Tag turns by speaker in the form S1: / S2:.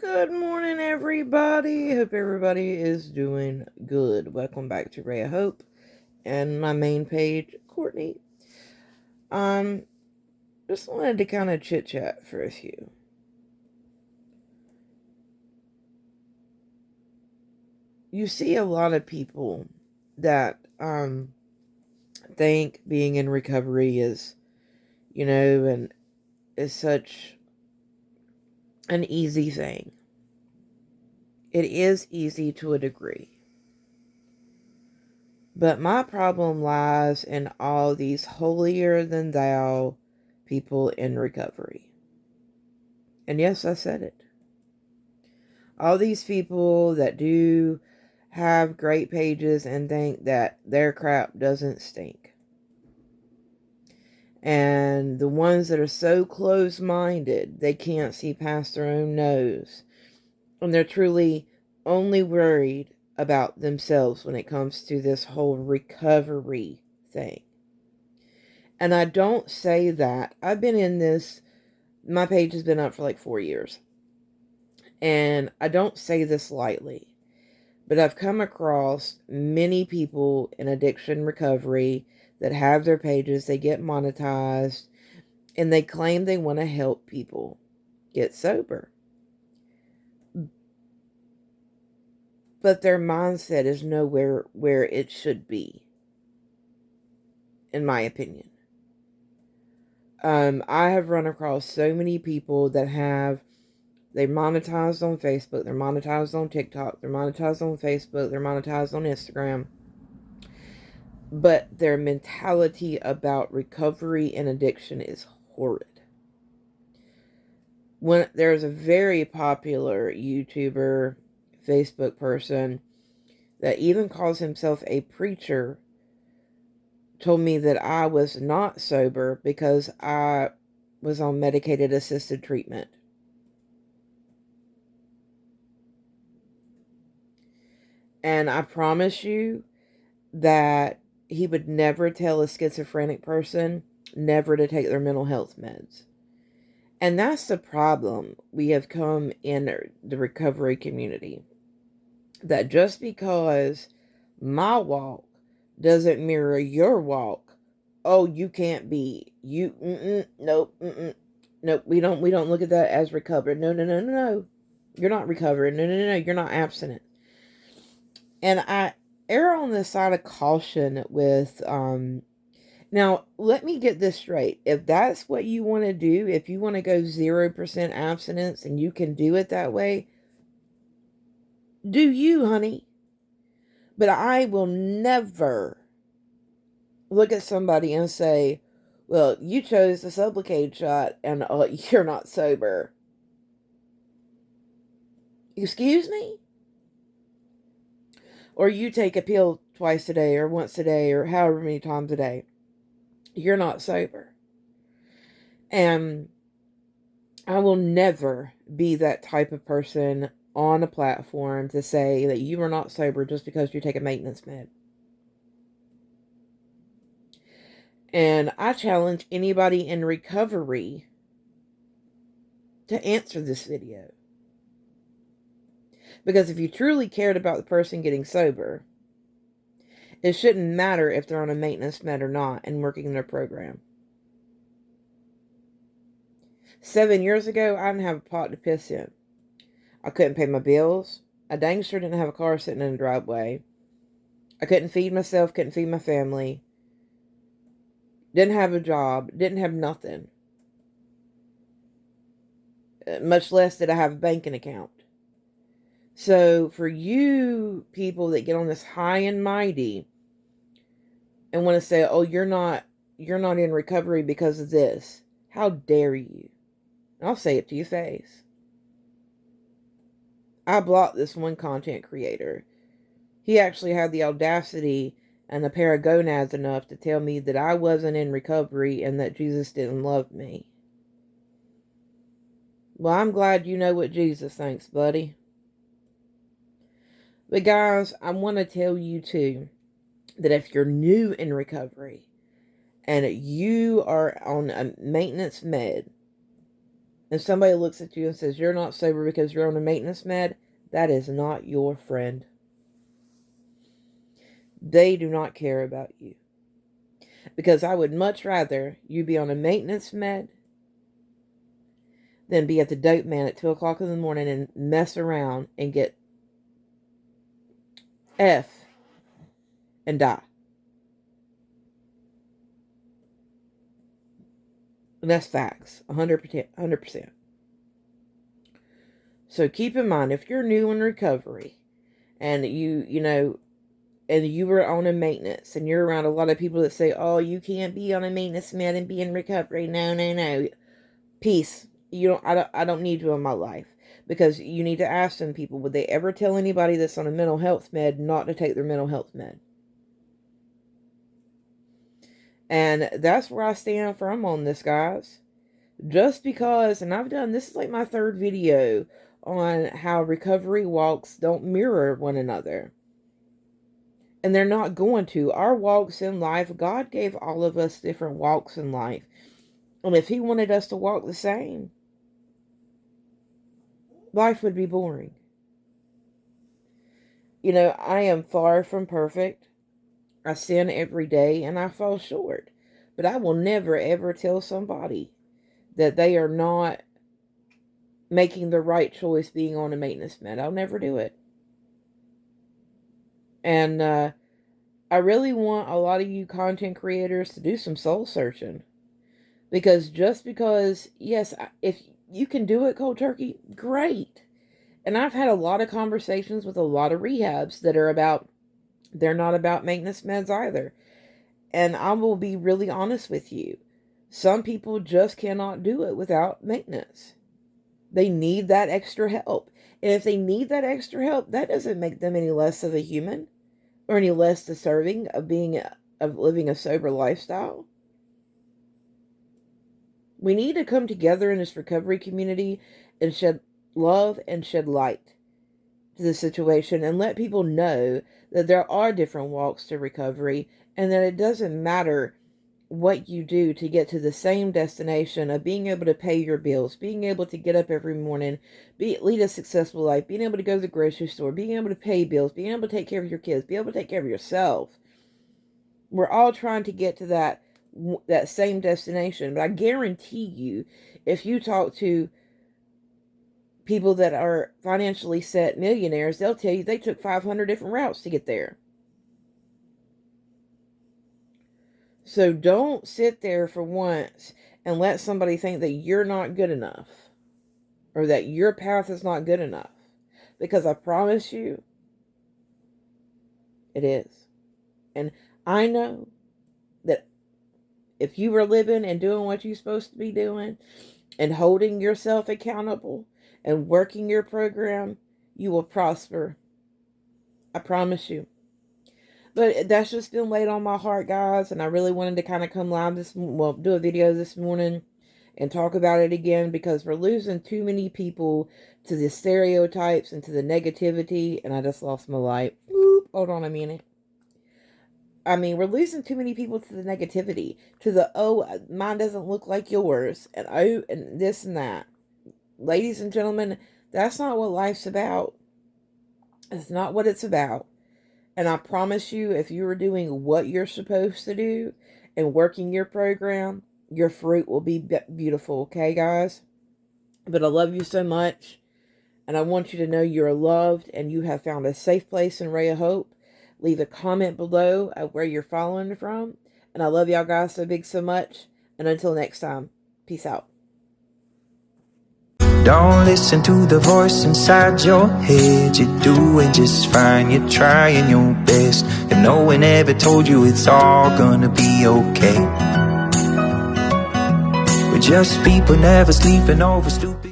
S1: Good morning, everybody. Hope everybody is doing good. Welcome back to Ray of Hope and my main page, Courtney. Um, just wanted to kind of chit chat for a few. You see a lot of people that think being in recovery is, and is such an easy thing. It is easy to a degree. But my problem lies in all these holier than thou people in recovery. And yes, I said it. All these people that do have great pages and think that their crap doesn't stink. And the ones that are so close-minded, they can't see past their own nose. And they're truly only worried about themselves when it comes to this whole recovery thing. And I don't say that. I've been in this, my page has been up for like 4 years. And I don't say this lightly, but I've come across many people in addiction recovery that have their pages, they get monetized, and they claim they want to help people get sober. But their mindset is nowhere where it should be, in my opinion. I have run across so many people that they monetized on Facebook, they're monetized on TikTok, they're monetized on Facebook, they're monetized on Instagram. But their mentality about recovery and addiction is horrid. When there's a very popular YouTuber, Facebook person that even calls himself a preacher, told me that I was not sober because I was on medicated assisted treatment. And I promise you that he would never tell a schizophrenic person never to take their mental health meds. And that's the problem we have come in the recovery community. That just because my walk doesn't mirror your walk, oh, you can't be. Nope, nope, we don't look at that as recovered. No. You're not recovered. No, you're not abstinent. And I err on the side of caution with now let me get this straight. If that's what you want to do, if you want to go 0% abstinence and you can do it that way, do you, honey. But I will never look at somebody and say, well, you chose the Sublocade shot and you're not sober. Excuse me? Or you take a pill twice a day or once a day or however many times a day. You're not sober. And I will never be that type of person on a platform to say that you are not sober just because you take a maintenance med. And I challenge anybody in recovery to answer this video. Because if you truly cared about the person getting sober, it shouldn't matter if they're on a maintenance med or not and working their program. 7 years ago, I didn't have a pot to piss in. I couldn't pay my bills. I dang sure didn't have a car sitting in the driveway. I couldn't feed myself, couldn't feed my family. Didn't have a job, didn't have nothing. Much less did I have a banking account. So for you people that get on this high and mighty and want to say, oh, you're not in recovery because of this, how dare you? I'll say it to your face. I blocked this one content creator. He actually had the audacity and a pair of gonads enough to tell me that I wasn't in recovery and that Jesus didn't love me. Well, I'm glad you know what Jesus thinks, buddy. But guys, I want to tell you too that if you're new in recovery and you are on a maintenance med, and somebody looks at you and says you're not sober because you're on a maintenance med, that is not your friend. They do not care about you. Because I would much rather you be on a maintenance med than be at the dope man at 2 o'clock in the morning and mess around and get F and die. And that's facts. 100%. So keep in mind, if you're new in recovery and and you were on a maintenance and you're around a lot of people that say, oh, you can't be on a maintenance med and be in recovery. No. Peace. I don't need you in my life. Because you need to ask some people, would they ever tell anybody that's on a mental health med not to take their mental health med? And that's where I stand firm on this, guys. Just because, and this is like my 3rd video on how recovery walks don't mirror one another. And they're not going to. Our walks in life, God gave all of us different walks in life. And if He wanted us to walk the same, life would be boring. I am far from perfect. I sin every day and I fall short. But I will never, ever tell somebody that they are not making the right choice being on a maintenance med. I'll never do it. And I really want a lot of you content creators to do some soul searching. Because just because, yes, if you can do it cold turkey, great. And I've had a lot of conversations with a lot of rehabs that are they're not about maintenance meds either. And I will be really honest with you. Some people just cannot do it without maintenance. They need that extra help. And if they need that extra help, that doesn't make them any less of a human or any less deserving of living a sober lifestyle. We need to come together in this recovery community and shed love and shed light to the situation and let people know that there are different walks to recovery and that it doesn't matter what you do to get to the same destination of being able to pay your bills, being able to get up every morning, lead a successful life, being able to go to the grocery store, being able to pay bills, being able to take care of your kids, being able to take care of yourself. We're all trying to get to that same destination. But I guarantee you, if you talk to people that are financially set millionaires, they'll tell you they took 500 different routes to get there. So don't sit there for once and let somebody think that you're not good enough or that your path is not good enough. Because I promise you, it is. And I know that if you were living and doing what you're supposed to be doing and holding yourself accountable and working your program, you will prosper. I promise you. But that's just been laid on my heart, guys. And I really wanted to kind of come live do a video this morning and talk about it again because we're losing too many people to the stereotypes and to the negativity. And I just lost my light. Oop, hold on a minute. I mean, we're losing too many people to the negativity, to the, oh, mine doesn't look like yours, and oh, and this and that. Ladies and gentlemen, that's not what life's about. It's not what it's about. And I promise you, if you are doing what you're supposed to do and working your program, your fruit will be beautiful, okay, guys? But I love you so much, and I want you to know you're loved and you have found a safe place and ray of hope. Leave a comment below of where you're following from. And I love y'all guys so big, so much. And until next time, peace out.
S2: Don't listen to the voice inside your head. You're doing just fine, you're trying your best. If no one ever told you it's all gonna be okay. We're just people never sleeping over stupid